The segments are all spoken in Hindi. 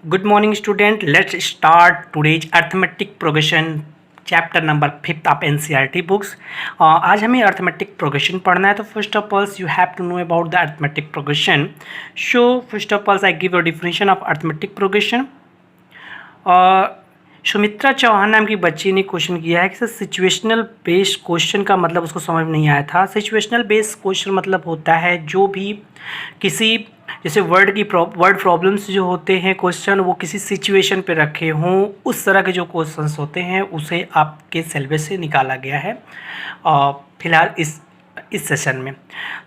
Good morning student. Let's start today's arithmetic progression chapter number 5 of NCERT books. आज हमें अर्थमेटिक प्रोग्रेशन पढ़ना है। तो first of all you have to know about the arithmetic progression. So first of all I give your definition of arithmetic progression. Sumitra Chauhan नाम की बच्ची ने क्वेश्चन किया है कि सर सिचुएशनल बेस्ड क्वेश्चन का मतलब उसको समझ में नहीं आया था। सिचुएशनल बेस्ड क्वेश्चन मतलब होता है जो भी किसी जैसे वर्ड प्रॉब्लम्स जो होते हैं क्वेश्चन वो किसी सिचुएशन पे रखे हों, उस तरह के जो क्वेश्चंस होते हैं उसे आपके सिलेबस से निकाला गया है फिलहाल इस सेशन में।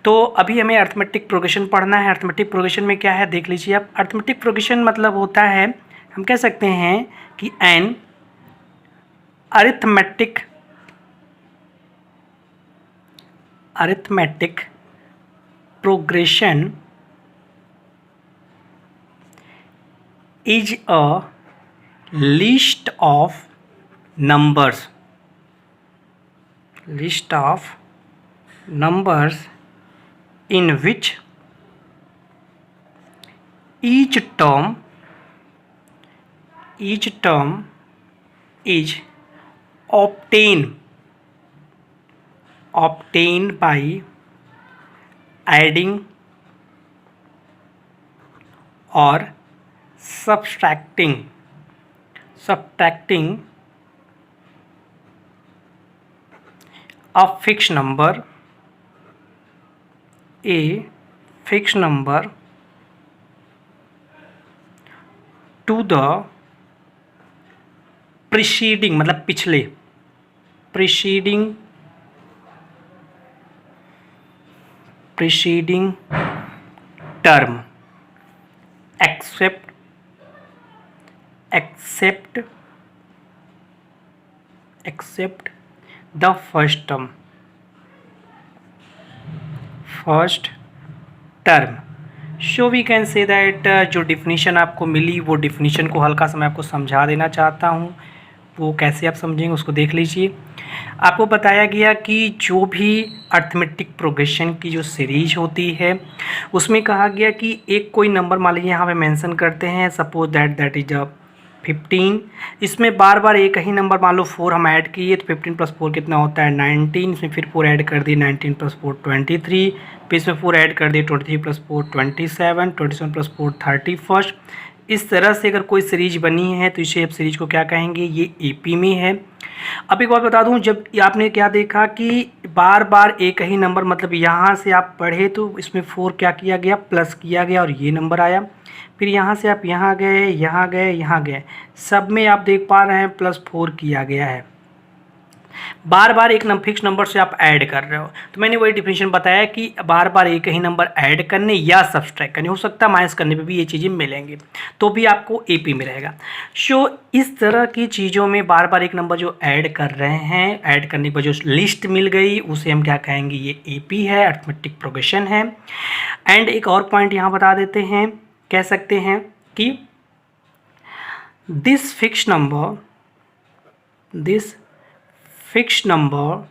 तो अभी हमें अर्थमेटिक प्रोग्रेशन पढ़ना है। अर्थमेटिक प्रोग्रेशन में क्या है देख लीजिए आप। अर्थमेटिक प्रोग्रेशन मतलब होता है, हम कह सकते हैं कि an arithmetic progression is a list of numbers in which each term is obtained by adding or subtracting a fixed number to the preceding मतलब पिछले preceding term except the first term। So we can say that जो डिफिनीशन आपको मिली वो डिफिनीशन को हल्का सा मैं आपको समझा देना चाहता हूँ। वो कैसे आप समझेंगे उसको देख लीजिए। आपको बताया गया कि जो भी अर्थमेटिक प्रोग्रेशन की जो सीरीज होती है उसमें कहा गया कि एक कोई नंबर मान लीजिए यहाँ पे मेंशन करते हैं, सपोज दैट इज 15। इसमें बार बार एक ही नंबर मान लो 4 हम ऐड किए तो 15 + 4 कितना होता है 19। इसमें फिर 4 ऐड कर दिए 19 + 4 23। फिर इसमें 4 ऐड कर दिए 23 + 4 27, 27 + 4 31। इस तरह से अगर कोई सीरीज बनी है तो इसे आप सीरीज को क्या कहेंगे, ये एपी में है। अब एक बात बता दूं, जब आपने क्या देखा कि बार बार एक ही नंबर मतलब यहाँ से आप पढ़े तो इसमें 4 क्या किया गया प्लस किया गया और ये नंबर आया। फिर यहाँ से आप यहाँ गए, सब में आप देख पा रहे हैं +4 किया गया है। बार बार एक फिक्स नंबर से आप ऐड कर रहे हो। तो मैंने वही डिफिनेशन बताया कि बार बार एक ही नंबर ऐड करने या सब्सट्रैक्ट करने, हो सकता है माइनस करने पे भी ये चीज़ें मिलेंगी, तो भी आपको एपी में रहेगा। सो इस तरह की चीज़ों में बार बार एक नंबर जो ऐड कर रहे हैं, ऐड करने पर जो लिस्ट मिल गई उसे हम क्या कहेंगे, ये एपी है, अर्थमेटिक प्रोग्रेशन है। एंड एक और पॉइंट यहाँ बता देते हैं, कह सकते हैं कि दिस फिक्स नंबर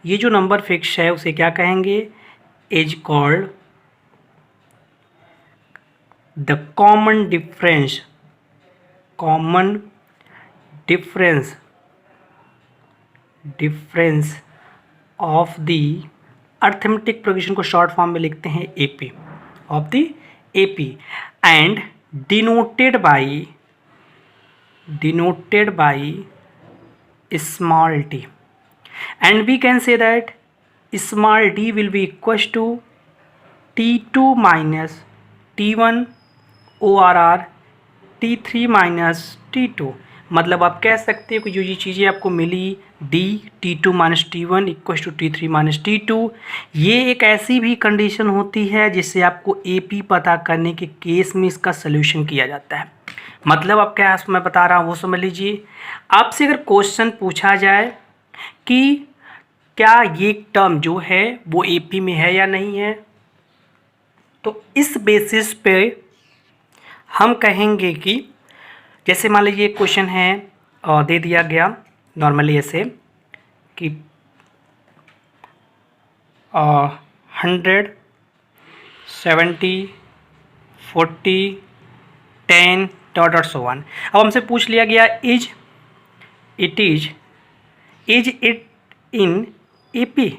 ये जो नंबर फिक्स है उसे क्या कहेंगे, is called the common difference of the arithmetic progression को शॉर्ट फॉर्म में लिखते हैं AP, of the AP, and denoted by small d, and we can say that small d will be equals to t2 minus t1 ORR t3 minus t2। मतलब आप कह सकते हो कि जो ये चीज़ें आपको मिली d t2 माइनस t1 equal to t3 minus t2, ये एक ऐसी भी कंडीशन होती है जिससे आपको AP पता करने के केस में इसका सोल्यूशन किया जाता है। मतलब अब क्या मैं बता रहा हूँ वो समझ लीजिए। आपसे अगर क्वेश्चन पूछा जाए कि क्या ये टर्म जो है वो एपी में है या नहीं है, तो इस बेसिस पे हम कहेंगे कि जैसे मान लीजिए एक क्वेश्चन है दे दिया गया नॉर्मली ऐसे कि 100 70 40 10 डॉट डॉट सो वन। अब हमसे पूछ लिया गया इज इट इन AP,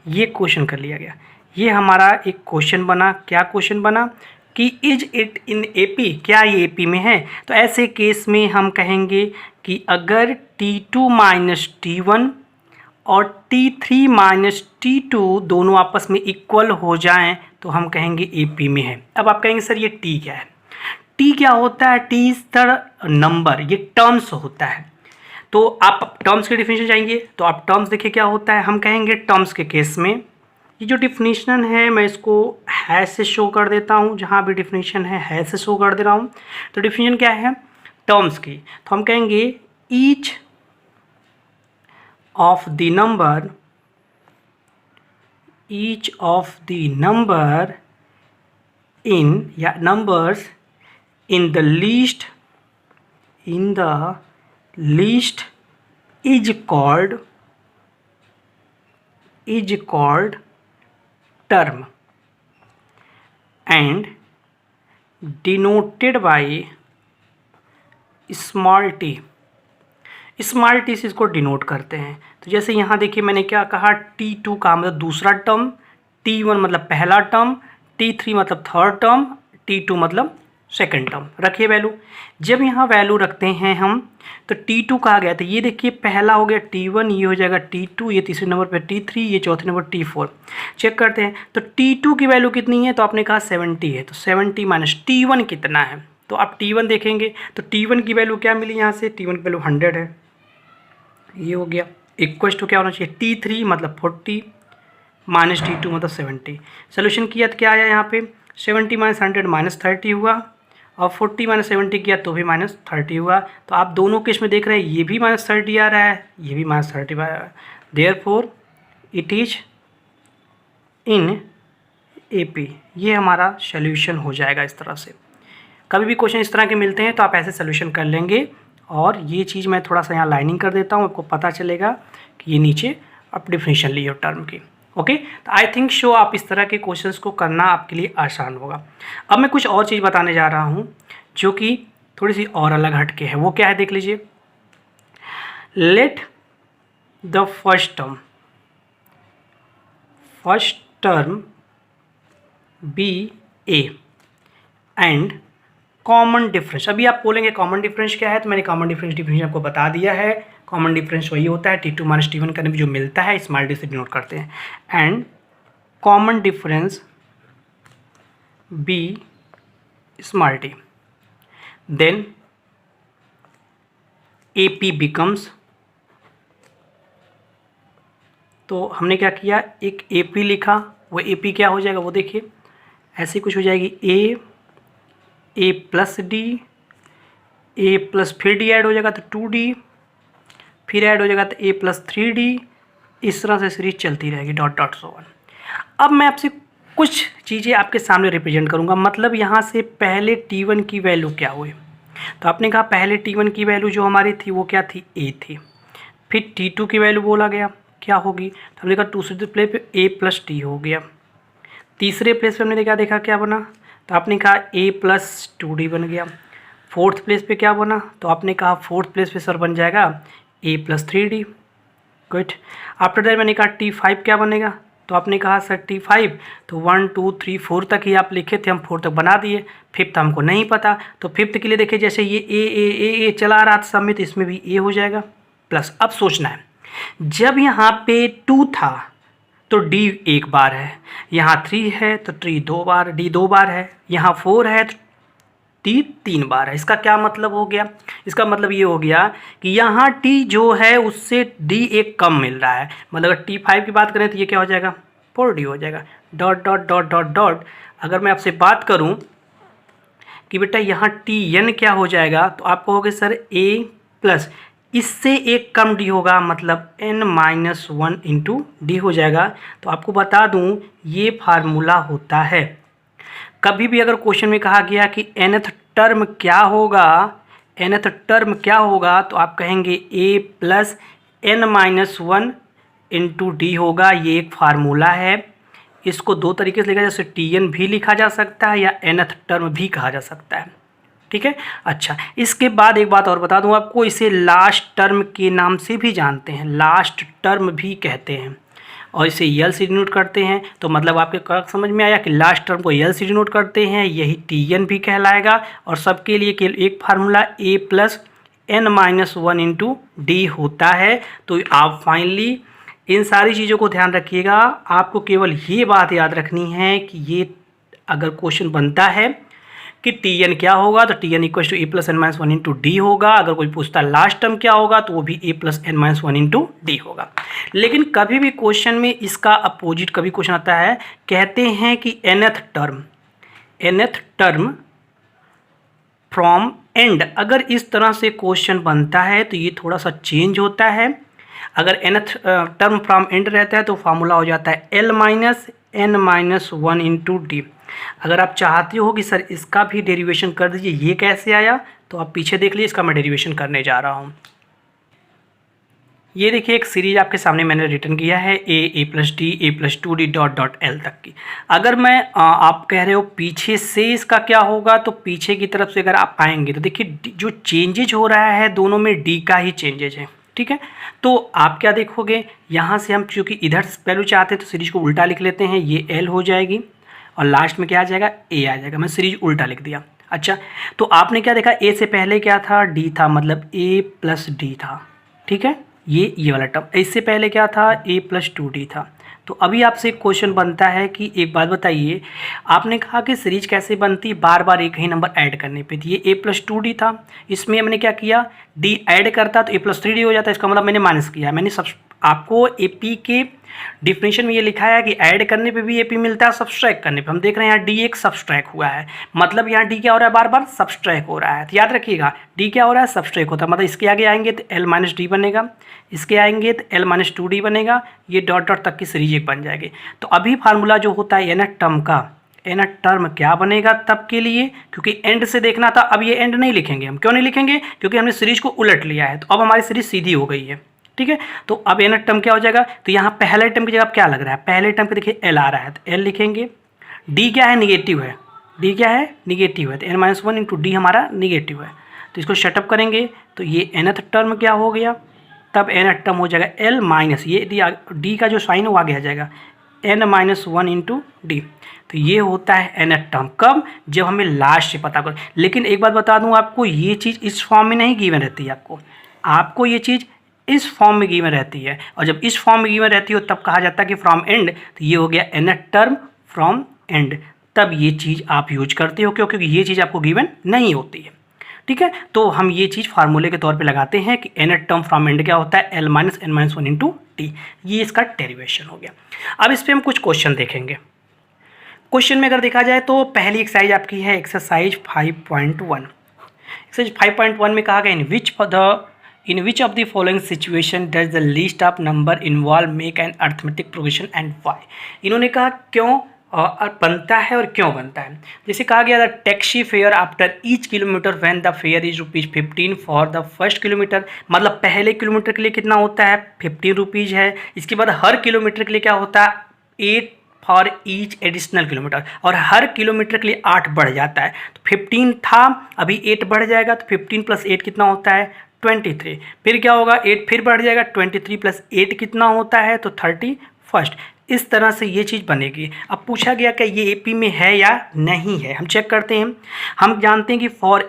ये क्वेश्चन कर लिया गया। ये हमारा एक क्वेश्चन बना। क्या क्वेश्चन बना कि इज इट इन AP, क्या ये AP में है। तो ऐसे केस में हम कहेंगे कि अगर T2 माइनस T1 और T3 माइनस T2 दोनों आपस में इक्वल हो जाएं तो हम कहेंगे AP में है। अब आप कहेंगे सर ये T क्या है। T क्या होता है, T इज द नंबर, ये टर्म्स होता है। तो आप टर्म्स के डिफिनेशन जाएंगे तो आप टर्म्स देखिए क्या होता है। हम कहेंगे टर्म्स के केस में ये जो डिफिनेशन है मैं इसको हैश से शो कर देता हूँ, जहाँ भी डिफिनेशन है हैश से शो कर दे रहा हूँ। तो डिफिनेशन क्या है टर्म्स की, तो हम कहेंगे each of the number in या numbers in the list is called term and denoted by small t। Small T से इसको डिनोट करते हैं। तो जैसे यहाँ देखिए मैंने क्या कहा, T2 का मतलब दूसरा टर्म, T1 मतलब पहला टर्म, T3 मतलब थर्ड टर्म, T2 मतलब सेकंड टर्म। रखिए वैल्यू। जब यहाँ वैल्यू रखते हैं हम तो T2 कहा गया था, ये देखिए पहला हो गया T1, ये हो जाएगा T2, ये तीसरे नंबर पे T3, ये चौथे नंबर T4। चेक करते हैं तो T2 की वैल्यू कितनी है, तो आपने कहा 70 है। तो 70 माइनस T1 कितना है, तो आप T1 देखेंगे तो T1 की वैल्यू क्या मिली यहाँ से, T1 की वैल्यू 100 है। ये हो गया। इक्वल्स टू क्या होना चाहिए, T3 मतलब 40 माइनस T2 मतलब 70। सोल्यूशन किया तो क्या आया यहाँ पे, 70 माइनस 100 माइनस 30 हुआ, और 40 माइनस 70 किया तो भी माइनस 30 हुआ। तो आप दोनों केस में देख रहे हैं ये भी माइनस 30 आ रहा है, ये भी माइनस 30 आ रहा है। Therefore it is in AP। ये हमारा सोल्यूशन हो जाएगा इस तरह से। कभी भी क्वेश्चन इस तरह के मिलते हैं तो आप ऐसे सोल्यूशन कर लेंगे। और ये चीज़ मैं थोड़ा सा यहाँ लाइनिंग कर देता हूँ, आपको पता चलेगा कि ये नीचे आप डिफिनेशन लिए हो टर्म की। ओके, तो आई थिंक शो आप इस तरह के क्वेश्चंस को करना आपके लिए आसान होगा। अब मैं कुछ और चीज़ बताने जा रहा हूँ जो कि थोड़ी सी और अलग हटके है। वो क्या है देख लीजिए। Let the first term be A and common difference. अभी आप बोलेंगे कॉमन डिफरेंस क्या है, तो मैंने कॉमन डिफरेंस डिफिनेशन आपको बता दिया है। कॉमन डिफरेंस वही होता है T2 माइनस T1 का जो मिलता है स्मॉल डी से डिनोट करते हैं। And common difference B small t, then AP becomes, तो हमने क्या किया, एक AP लिखा, वो AP क्या हो जाएगा वो देखिए ऐसे कुछ हो जाएगी A plus D, A plus फिर D ऐड हो जाएगा तो 2D, फिर ऐड हो जाएगा तो A प्लस 3D। इस तरह से सीरीज चलती रहेगी डॉट डॉट सो वन। अब मैं आपसे कुछ चीज़ें आपके सामने रिप्रेजेंट करूँगा। मतलब यहाँ से पहले T1 की वैल्यू क्या हुई, तो आपने कहा पहले T1 की वैल्यू जो हमारी थी वो क्या थी, A थी। फिर T2 की वैल्यू बोला गया क्या होगी, तो हमने कहा दूसरे प्लेस पे A प्लस T हो गया। तीसरे प्लेस पे हमने क्या देखा क्या बना, तो आपने कहा A प्लस 2D बन गया। फोर्थ प्लेस पे क्या बना, तो आपने कहा फोर्थ प्लेस पे सर बन जाएगा A plus 3D। Good. After that मैंने कहा T5 क्या बनेगा, तो आपने कहा सर T5 तो 1 2 3 4 तक ही आप लिखे थे, हम 4 तक बना दिए। फिफ्थ हमको नहीं पता, तो फिफ्थ के लिए देखिए जैसे ये ए चला रहा था सब में, तो इसमें भी A हो जाएगा प्लस। अब सोचना है जब यहाँ पे 2 था तो D एक बार है, यहाँ 3 है तो D 2 बार है, यहाँ 4 है तो T 3 बार है। इसका क्या मतलब हो गया, इसका मतलब ये हो गया कि यहाँ T जो है उससे D एक कम मिल रहा है। मतलब अगर T5 की बात करें तो ये क्या हो जाएगा 4D हो जाएगा। Dot dot dot dot dot. अगर मैं आपसे बात करूँ कि बेटा यहाँ TN क्या हो जाएगा, तो आप कहोगे सर A प्लस इससे एक कम D होगा, मतलब N-1 इंटू D हो जाएगा। तो आपको बता दूं ये फार्मूला होता है। कभी भी अगर क्वेश्चन में कहा गया कि nth टर्म क्या होगा, तो आप कहेंगे A plus N-1 into D होगा। ये एक फार्मूला है। इसको दो तरीके से लिखा जा सकता है, TN भी लिखा जा सकता है या nth टर्म भी कहा जा सकता है। ठीक है। अच्छा, इसके बाद एक बात और बता दूं आपको, इसे लास्ट टर्म के नाम से भी जानते हैं, लास्ट टर्म भी कहते हैं, और इसे यल से डिनोट करते हैं। तो मतलब आपके समझ में आया कि लास्ट टर्म को यल से डिनोट करते हैं, यही TN भी कहलाएगा। और सबके लिए केवल एक formula A + n-1 into D होता है। तो आप फाइनली इन सारी चीज़ों को ध्यान रखिएगा। आपको केवल ये बात याद रखनी है कि ये अगर क्वेश्चन बनता है कि TN क्या होगा, तो TN = A + n-1 into D होगा। अगर कोई पूछता है लास्ट टर्म क्या होगा, तो वो भी A + n-1 इंटू डी होगा। लेकिन कभी भी क्वेश्चन में इसका अपोजिट कभी क्वेश्चन आता है, कहते हैं कि nth टर्म फ्रॉम एंड। अगर इस तरह से क्वेश्चन बनता है तो ये थोड़ा सा चेंज होता है। अगर nth टर्म फ्रॉम एंड रहता है तो फार्मूला हो जाता है L - n-1 इंटू डी। अगर आप चाहते हो कि सर इसका भी डेरिवेशन कर दीजिए, ये कैसे आया, तो आप पीछे देख लीजिए, इसका मैं डेरिवेशन करने जा रहा हूँ। ये देखिए एक सीरीज आपके सामने मैंने रिटर्न किया है A + D A + 2D L तक की। अगर मैं आप कह रहे हो पीछे से इसका क्या होगा, तो पीछे की तरफ से अगर आप आएंगे तो देखिए जो चेंजेज हो रहा है दोनों में D का ही चेंजेज है, ठीक है। तो आप क्या देखोगे, यहाँ से हम चूँकि इधर वैल्यू चाहते हैं तो सीरीज को उल्टा लिख लेते हैं, ये L हो जाएगी और लास्ट में क्या आ जाएगा, A आ जाएगा। मैं सीरीज उल्टा लिख दिया। अच्छा, तो आपने क्या देखा, A से पहले क्या था, D था, मतलब A + D था, ठीक है। ये वाला टर्म। इससे पहले क्या था, A + 2D था। तो अभी आपसे एक क्वेश्चन बनता है कि एक बात बताइए, आपने कहा कि सीरीज कैसे बनती, बार बार एक ही नंबर ऐड करने पे। ये A + 2D था, इसमें हमने क्या किया, D ऐड करता तो A + 3D हो जाता। इसका मतलब मैंने माइनस किया। मैंने सब आपको AP के डिफिनेशन में ये लिखा है कि ऐड करने पे भी AP मिलता है, सब्सट्रैक्ट करने पे। हम देख रहे हैं यहाँ D एक सब्सट्रैक्ट हुआ है, मतलब यहाँ D क्या हो रहा है, बार बार सब्सट्रैक्ट हो रहा है। तो याद रखिएगा D क्या हो रहा है, सब्सट्रैक्ट होता है। मतलब इसके आगे आएंगे तो L - D बनेगा, इसके आएंगे तो L - 2D बनेगा, ये डॉट डॉट तक की सीरीज एक बन जाएगी। तो अभी फार्मूला जो होता है nth टर्म का, nth टर्म क्या बनेगा तब के लिए, क्योंकि एंड से देखना था। अब ये एंड नहीं लिखेंगे हम, क्यों नहीं लिखेंगे, क्योंकि हमने सीरीज को उलट लिया है। तो अब हमारी सीरीज सीधी हो गई है, ठीक है। तो अब nth टर्म क्या हो जाएगा, तो यहाँ पहले टर्म की जगह क्या लग रहा है, पहले टर्म पे देखिए L आ रहा है तो L लिखेंगे। D क्या है, निगेटिव है, D क्या है, निगेटिव है, तो n-1 इंटू डी हमारा निगेटिव है। तो इसको शटअप करेंगे तो ये nth टर्म क्या हो गया, तब nth टर्म हो जाएगा L माइनस ये D का जो साइन है वो आगे आ जाएगा n-1 इंटू डी। तो ये होता है nth टर्म। कब, जब हमें लास्ट से पता कर। लेकिन एक बात बता दूं आपको, ये चीज़ इस फॉर्म में नहीं गिवन रहती है, आपको ये चीज़ इस फॉर्म में गिवन रहती है। और जब इस फॉर्म में गिवन रहती हो तब कहा जाता है कि फ्रॉम एंड। तो ये हो गया nth टर्म फ्रॉम एंड, तब ये चीज़ आप यूज करते हो, क्योंकि ये चीज़ आपको गिवन नहीं होती है, ठीक है। तो हम ये चीज़ फार्मूले के तौर पे लगाते हैं कि nth टर्म फ्रॉम एंड क्या होता है, L - n-1 इंटू टी। ये इसका डेरिवेशन हो गया। अब इस पर हम कुछ क्वेश्चन देखेंगे। क्वेश्चन में अगर देखा जाए तो पहली एक्सरसाइज आपकी है एक्सरसाइज 5.1। एक्सरसाइज 5.1 में कहा गया in which of the following situation does the least of number involve make an arithmetic progression and why। इन्होंने कहा क्यों बनता है और क्यों बनता है। जैसे कहा गया था taxi fare after each kilometre when the fair is ₹15 for the first kilometre. मतलब पहले किलोमीटर के लिए कितना होता है, 15 रुपीज़ है। इसके बाद हर किलोमीटर के लिए क्या होता है, 8 फॉर ईच एडिशनल किलोमीटर, और हर किलोमीटर के लिए 8 बढ़ जाता है। तो 15 था, अभी 8 बढ़ जाएगा, तो 15 + 8 कितना होता है, 23। फिर क्या होगा, 8 फिर बढ़ जाएगा, 23 + 8 कितना होता है, तो 31। इस तरह से ये चीज़ बनेगी। अब पूछा गया कि ये AP में है या नहीं है, हम चेक करते हैं। हम जानते हैं कि फॉर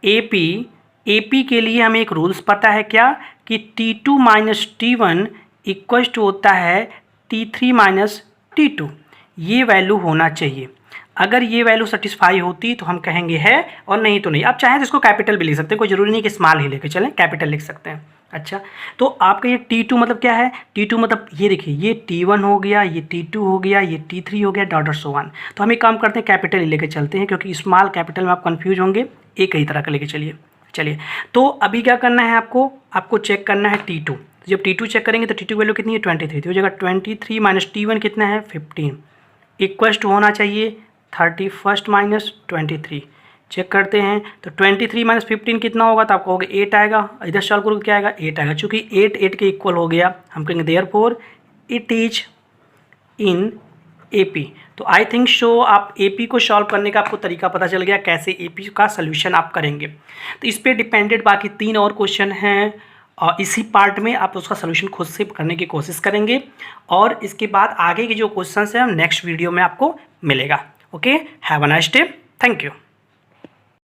AP के लिए हमें एक रूल्स पता है क्या, कि T2 - T1 इक्वल्स टू होता है T3 - T2। ये वैल्यू होना चाहिए। अगर ये वैल्यू सेटिस्फाई होती तो हम कहेंगे है, और नहीं तो नहीं। आप चाहें तो इसको कैपिटल भी लिख सकते हैं, कोई ज़रूरी नहीं कि स्मॉल ही लेके चलें, कैपिटल लिख सकते हैं। अच्छा, तो आपका ये T2 मतलब क्या है, T2 मतलब ये देखिए, ये T1 हो गया, ये T2 हो गया, ये T3 हो गया, डॉट सो वन। तो हम एक काम करते हैं, कैपिटल ही लेके चलते हैं, क्योंकि स्मॉल कैपिटल में आप कंफ्यूज होंगे। एक ही तरह का लेके चलिए। तो अभी क्या करना है, आपको चेक करना है T2। तो जब T2 चेक करेंगे तो T2 वैल्यू कितनी है, 23। तो हो जाएगा 23 - T1 कितना है, 15 इक्वल्स टू होना चाहिए 31 - 23। चेक करते हैं तो 23 - 15 कितना होगा, तो आपको 8 आएगा। इधर सॉल्व करोगे क्या आएगा, 8 आएगा। चूँकि 8 के इक्वल हो गया, हम कहेंगे therefore it is in AP। तो आई थिंक सो आप एपी को सॉल्व करने का आपको तरीका पता चल गया, कैसे एपी का सोल्यूशन आप करेंगे। तो इस पे डिपेंडेड बाकी 3 और क्वेश्चन हैं, और इसी पार्ट में आप उसका सोल्यूशन खुद से करने की कोशिश करेंगे, और इसके बाद आगे के जो क्वेश्चन हैं नेक्स्ट वीडियो में आपको मिलेगा। Okay, have a nice day, thank you.